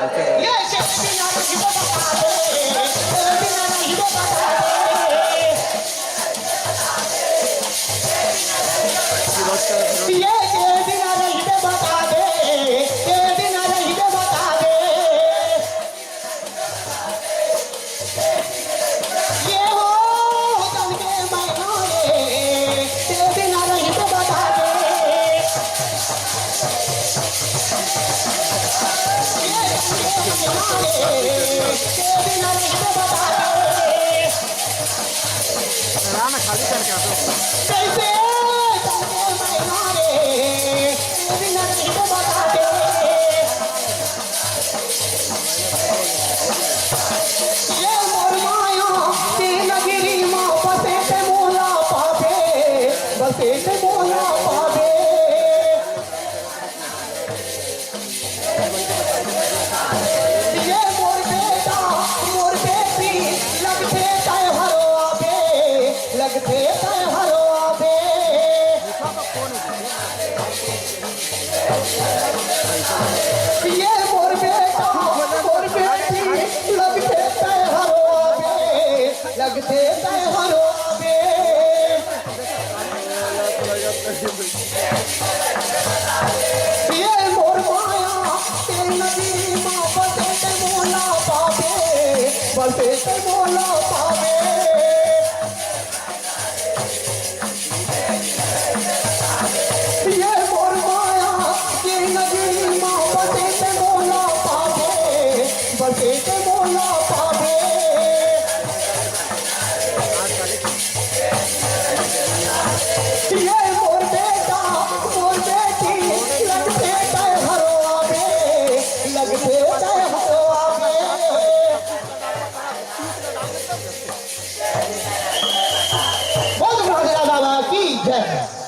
ये शेर बिना नहीं बता दे, तेरे बिना नहीं बता दे। ये शेर बिना नहीं बता दे, तेरे बिना नहीं बता दे। ये हो तन के मैना रे, तेरे बिना नहीं बता दे। राना खाली करके आ दो। कैसे बिना नहीं तो बता दे। ये मोर माया तेरा गिरी माँ बसे ते मोला पावे, बसे ते मोला पावे। ये मोर बेटा मोर बेटी लगते तय हरो आवे, लगते तय हरो आवे। ये मोर बेटा मोर बेटी लगते तय हरो आवे, लगते तय हरो आवे। ये मोर माया तेरी नगरी माँ बसे ते मोला पावे, बसे ते मोला पावे। ये मोर माया तेरी नगरी माँ बसे ते मोला पावे, बसे ते मोला पावे। ये मोर बेटा मोर बेटी लगते तय हरो आवे, लगते तय हरो आवे। बहुत राजा बाबा की जय।